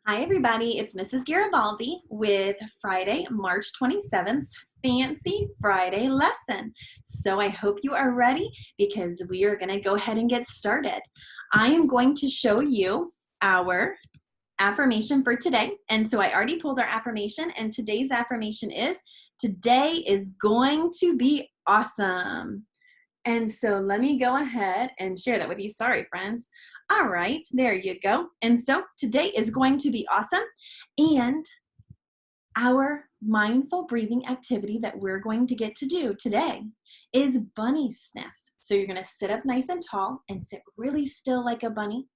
Hi everybody, it's Mrs. Garibaldi with Friday, March 27th, Fancy Friday lesson. So I hope you are ready because we are going to go ahead and get started. I am going to show you our affirmation for today. And so I already pulled our affirmation, and today's affirmation is, today is going to be awesome. And so let me go ahead and share that with you. Sorry, friends. All right, there you go. And so today is going to be awesome. And our mindful breathing activity that we're going to get to do today is bunny sniffs. So you're going to sit up nice and tall and sit really still like a bunny.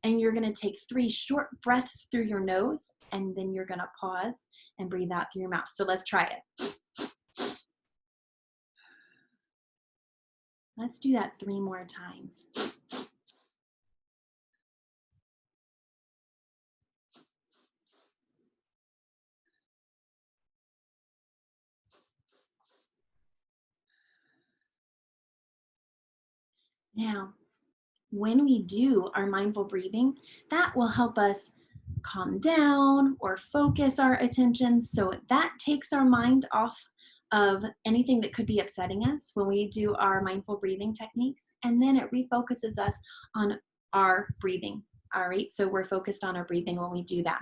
And you're going to take 3 short breaths through your nose, and then you're going to pause and breathe out through your mouth. So let's try it. Let's do that 3 more times. Now, when we do our mindful breathing, that will help us calm down or focus our attention. So that takes our mind off of anything that could be upsetting us when we do our mindful breathing techniques. And then it refocuses us on our breathing. All right, so we're focused on our breathing when we do that.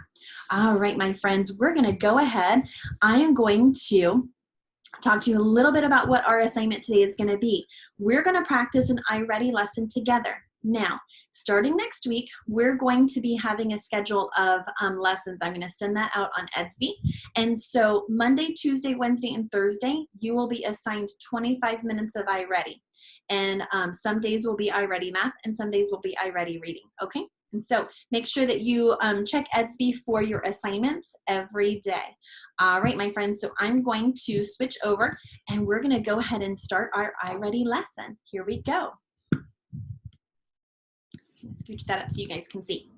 All right, my friends, we're going to go ahead. I am going to talk to you a little bit about what our assignment today is going to be. We're going to practice an iReady lesson together. Now, starting next week, we're going to be having a schedule of lessons. I'm going to send that out on Edsby. And so Monday, Tuesday, Wednesday, and Thursday, you will be assigned 25 minutes of iReady. And some days will be iReady Math, and some days will be iReady Reading, okay? And so make sure that you check Edsby for your assignments every day. All right, my friends, so I'm going to switch over, and we're going to go ahead and start our iReady lesson. Here we go. Scooch that up so you guys can see.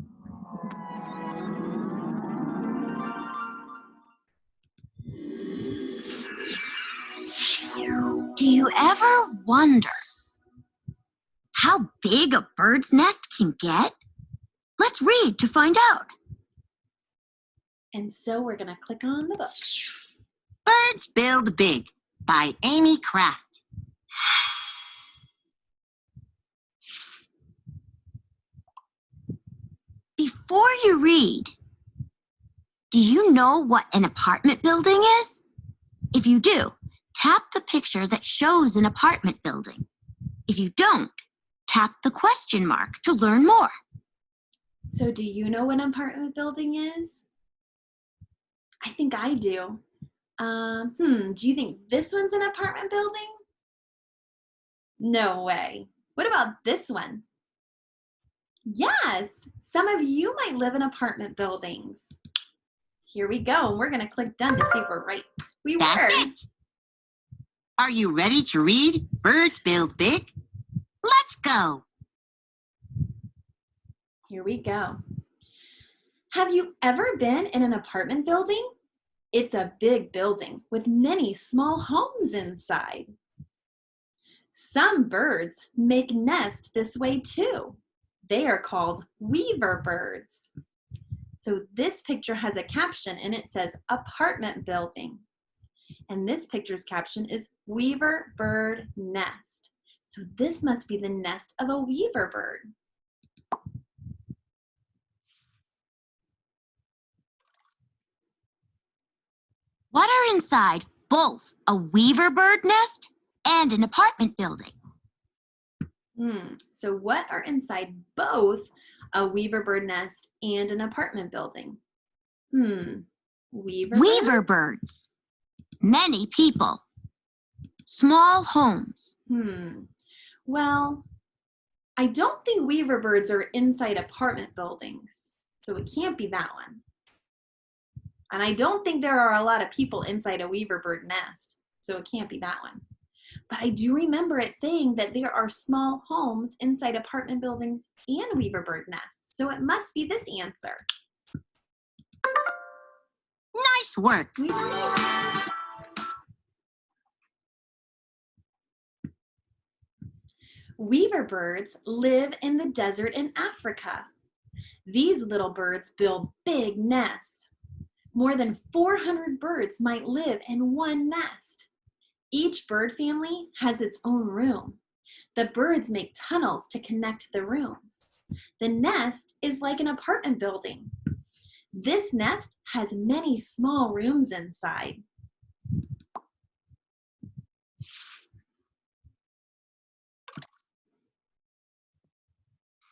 Do you ever wonder how big a bird's nest can get? Let's read to find out. And so we're going to click on the book. Birds Build Big by Amy Kraft. Before you read, do you know what an apartment building is? If you do, tap the picture that shows an apartment building. If you don't, tap the question mark to learn more. So do you know what an apartment building is? I think I do. Do you think this one's an apartment building? No way. What about this one? Yes, some of you might live in apartment buildings. Here we go, and we're gonna click done to see if we're right. That's it. Are you ready to read Birds Build Big? Let's go. Here we go. Have you ever been in an apartment building? It's a big building with many small homes inside. Some birds make nests this way too. They are called weaver birds. So this picture has a caption and it says apartment building. And this picture's caption is weaver bird nest. So this must be the nest of a weaver bird. What are inside both a weaver bird nest and an apartment building? So what are inside both a weaver bird nest and an apartment building? Weaver birds. Many people. Small homes. Well, I don't think weaver birds are inside apartment buildings, so it can't be that one. And I don't think there are a lot of people inside a weaver bird nest, so it can't be that one. But I do remember it saying that there are small homes inside apartment buildings and weaver bird nests, so it must be this answer. Nice work. Weaver birds live in the desert in Africa. These little birds build big nests. More than 400 birds might live in one nest. Each bird family has its own room. The birds make tunnels to connect the rooms. The nest is like an apartment building. This nest has many small rooms inside.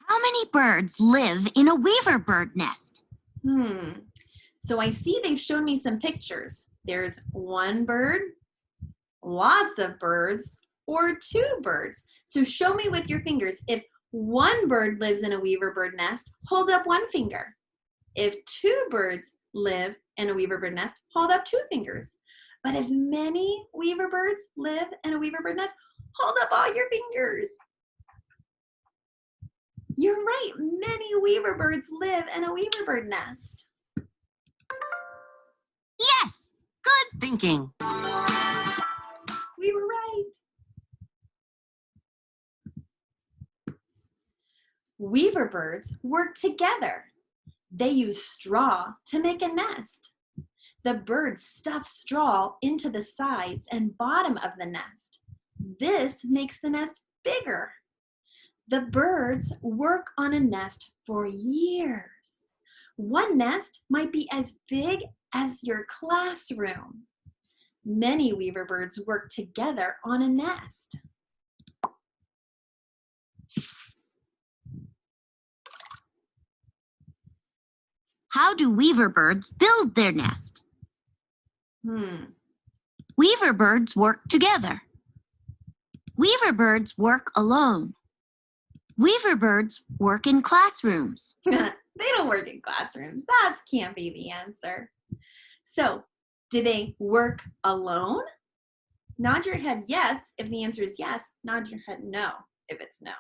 How many birds live in a weaver bird nest? So I see they've shown me some pictures. There's one bird, lots of birds, or two birds. So show me with your fingers. If one bird lives in a weaver bird nest, hold up one finger. If two birds live in a weaver bird nest, hold up two fingers. But if many weaver birds live in a weaver bird nest, hold up all your fingers. You're right, many weaver birds live in a weaver bird nest. Yes, good thinking. We were right. Weaver birds work together. They use straw to make a nest. The birds stuff straw into the sides and bottom of the nest. This makes the nest bigger. The birds work on a nest for years. One nest might be as big as your classroom. Many weaver birds work together on a nest. How do weaver birds build their nest? Weaver birds work together. Weaver birds work alone. Weaver birds work in classrooms. They don't work in classrooms. That can't be the answer. So, do they work alone? Nod your head yes if the answer is yes. Nod your head no if it's no.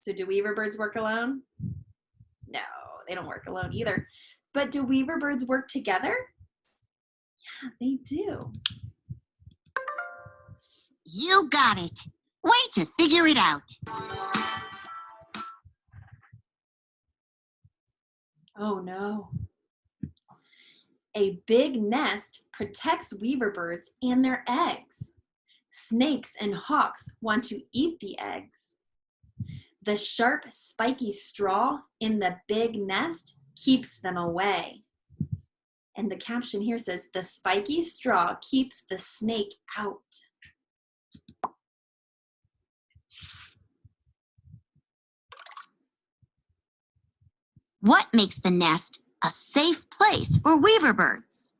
So do weaver birds work alone? No, they don't work alone either. But do weaver birds work together? Yeah, they do. You got it. Way to figure it out. Oh no. A big nest protects weaver birds and their eggs. Snakes and hawks want to eat the eggs. The sharp, spiky straw in the big nest keeps them away. And the caption here says, the spiky straw keeps the snake out. What makes the nest a safe place for weaver birds?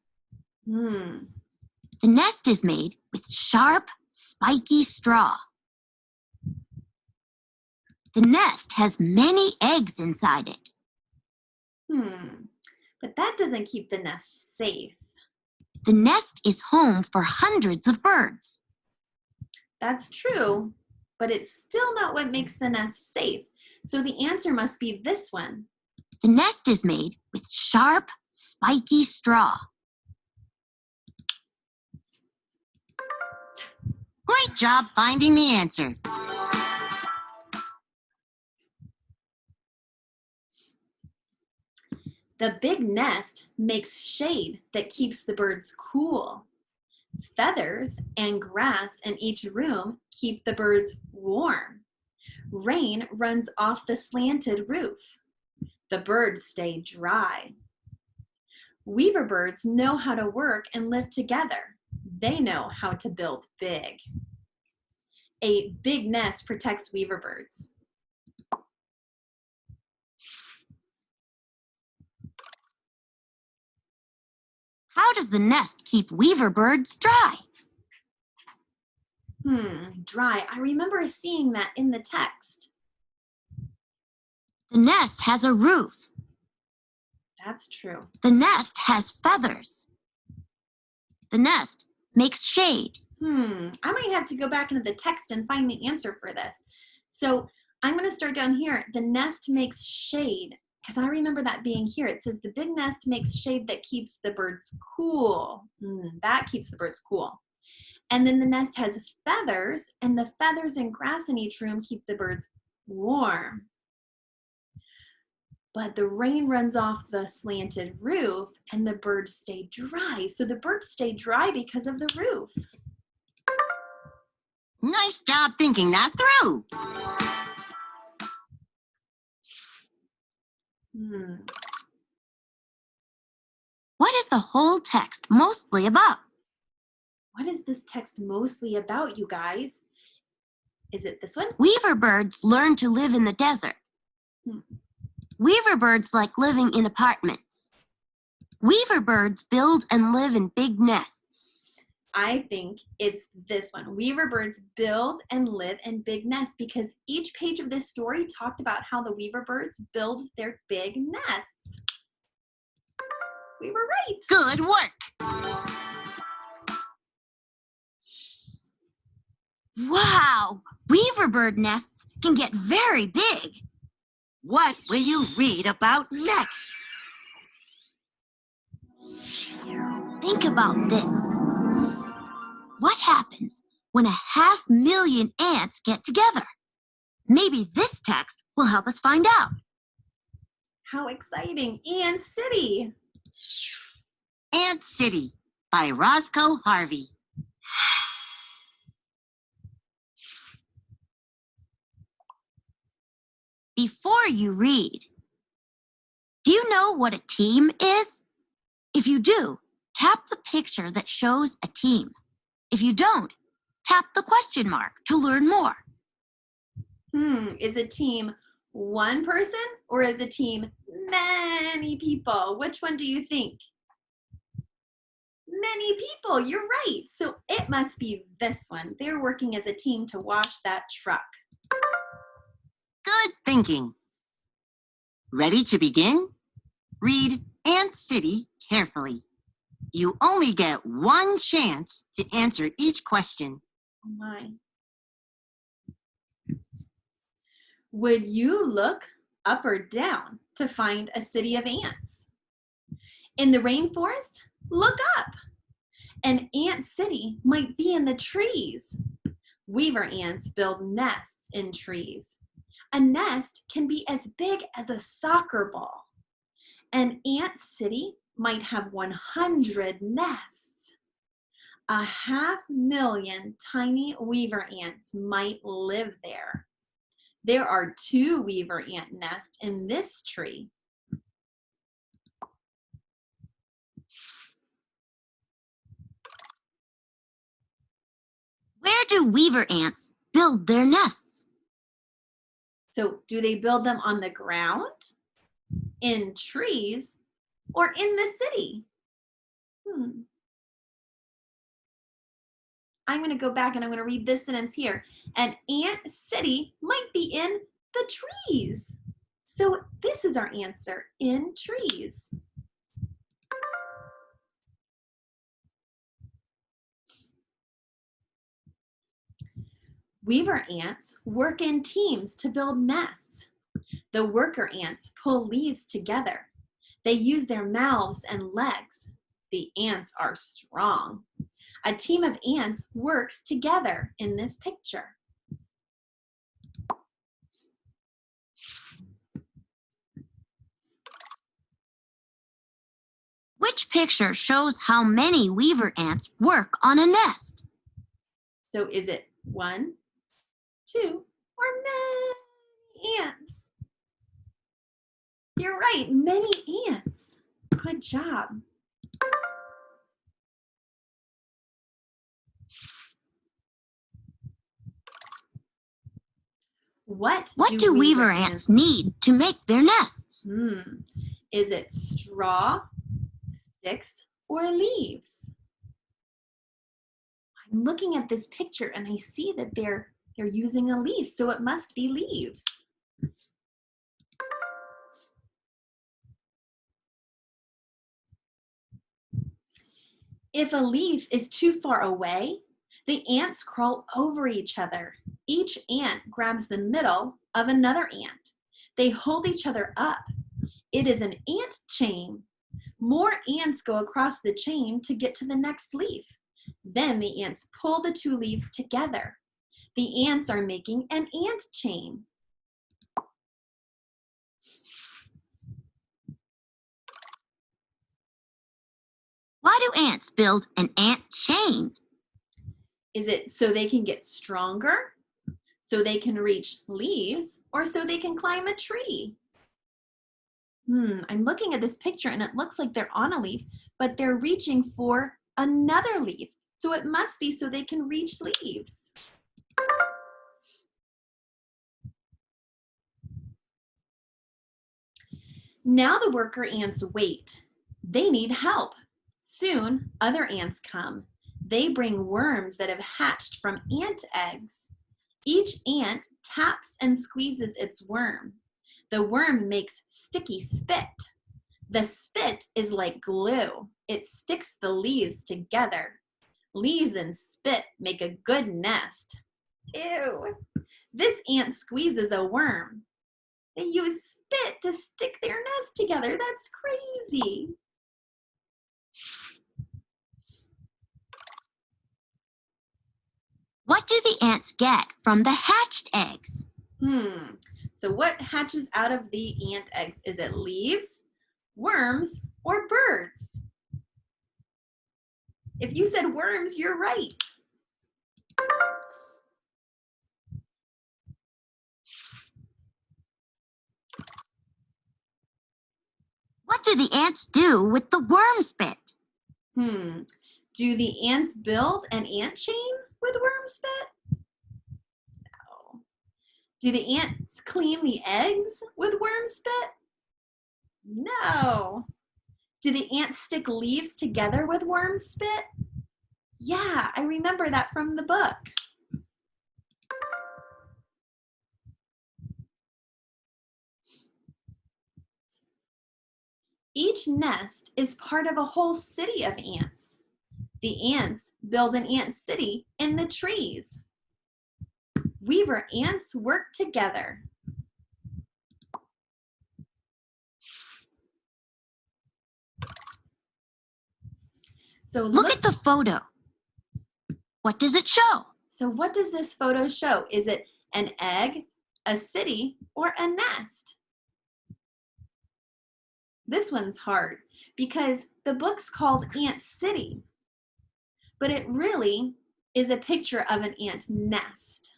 The nest is made with sharp, spiky straw. The nest has many eggs inside it. But that doesn't keep the nest safe. The nest is home for hundreds of birds. That's true, but it's still not what makes the nest safe. So the answer must be this one. The nest is made with sharp, spiky straw. Great job finding the answer. The big nest makes shade that keeps the birds cool. Feathers and grass in each room keep the birds warm. Rain runs off the slanted roof. The birds stay dry. Weaver birds know how to work and live together. They know how to build big. A big nest protects weaver birds. How does the nest keep weaver birds dry? Dry. I remember seeing that in the text. The nest has a roof. That's true. The nest has feathers. The nest makes shade. I might have to go back into the text and find the answer for this. So I'm going to start down here. The nest makes shade, because I remember that being here. It says the big nest makes shade that keeps the birds cool. That keeps the birds cool. And then the nest has feathers, and the feathers and grass in each room keep the birds warm. but the rain runs off the slanted roof and the birds stay dry. So the birds stay dry because of the roof. Nice job thinking that through. What is the whole text mostly about? What is this text mostly about, you guys? Is it this one? Weaver birds learn to live in the desert. Weaver birds like living in apartments. Weaver birds build and live in big nests. I think it's this one. Weaver birds build and live in big nests, because each page of this story talked about how the weaver birds build their big nests. We were right. Good work. Wow! Weaver bird nests can get very big. What will you read about next? Think about this. What happens when 500,000 ants get together? Maybe this text will help us find out. How exciting. Ant City. Ant City by Roscoe Harvey. Before you read, do you know what a team is? If you do, tap the picture that shows a team. If you don't, tap the question mark to learn more. Is a team one person or is a team many people? Which one do you think? Many people, you're right. So it must be this one. They're working as a team to wash that truck. Good thinking. Ready to begin? Read Ant City carefully. You only get one chance to answer each question. Oh my. Would you look up or down to find a city of ants? In the rainforest, look up. An ant city might be in the trees. Weaver ants build nests in trees. A nest can be as big as a soccer ball. An ant city might have 100 nests. 500,000 tiny weaver ants might live there. There are 2 weaver ant nests in this tree. Where do weaver ants build their nests? So do they build them on the ground, in trees, or in the city? I'm going to go back and I'm going to read this sentence here. An ant city might be in the trees. So this is our answer, in trees. Weaver ants work in teams to build nests. The worker ants pull leaves together. They use their mouths and legs. The ants are strong. A team of ants works together in this picture. Which picture shows how many weaver ants work on a nest? So is it 1, 2, or many ants? You're right, many ants. Good job. What do weaver ants need to make their nests? Is it straw, sticks, or leaves? I'm looking at this picture and I see that they're using a leaf, so it must be leaves. If a leaf is too far away, the ants crawl over each other. Each ant grabs the middle of another ant. They hold each other up. It is an ant chain. More ants go across the chain to get to the next leaf. Then the ants pull the 2 leaves together. The ants are making an ant chain. ants build an ant chain? Is it so they can get stronger, so they can reach leaves, or so they can climb a tree? I'm looking at this picture and it looks like they're on a leaf, but they're reaching for another leaf. So it must be so they can reach leaves. Now the worker ants wait. They need help. Soon, other ants come. They bring worms that have hatched from ant eggs. Each ant taps and squeezes its worm. The worm makes sticky spit. The spit is like glue. It sticks the leaves together. Leaves and spit make a good nest. Ew! This ant squeezes a worm. They use spit to stick their nest together. That's crazy. What do the ants get from the hatched eggs? So what hatches out of the ant eggs? Is it leaves, worms, or birds? If you said worms, you're right. What do the ants do with the worm spit? Do the ants build an ant chain with worm spit? No. Do the ants clean the eggs with worm spit? No. Do the ants stick leaves together with worm spit? Yeah, I remember that from the book. Each nest is part of a whole city of ants. The ants build an ant city in the trees. Weaver ants work together. So Look at the photo. What does it show? So what does this photo show? Is it an egg, a city, or a nest? This one's hard because the book's called Ant City, but it really is a picture of an ant nest.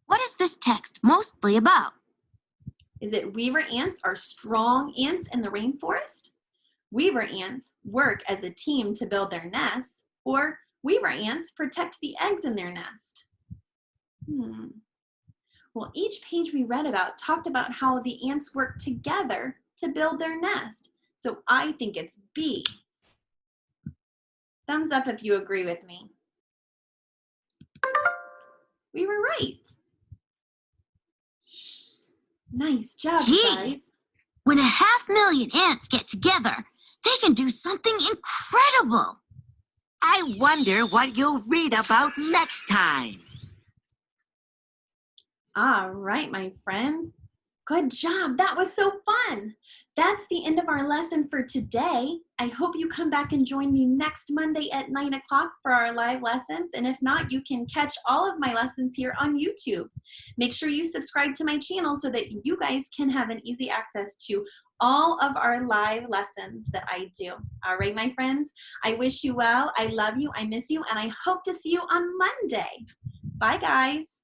What is this text mostly about? Is it weaver ants are strong ants in the rainforest? Weaver ants work as a team to build their nest, or weaver ants protect the eggs in their nest? Well, each page we read about talked about how the ants work together to build their nest. So I think it's B. Thumbs up if you agree with me. We were right. Nice job, Gee. guys. When 500,000 ants get together, they can do something incredible. I wonder what you'll read about next time. All right, my friends. Good job. That was so fun. That's the end of our lesson for today. I hope you come back and join me next Monday at 9 o'clock for our live lessons. And if not, you can catch all of my lessons here on YouTube. Make sure you subscribe to my channel so that you guys can have an easy access to all of our live lessons that I do. All right, my friends, I wish you well. I love you. I miss you. And I hope to see you on Monday. Bye, guys.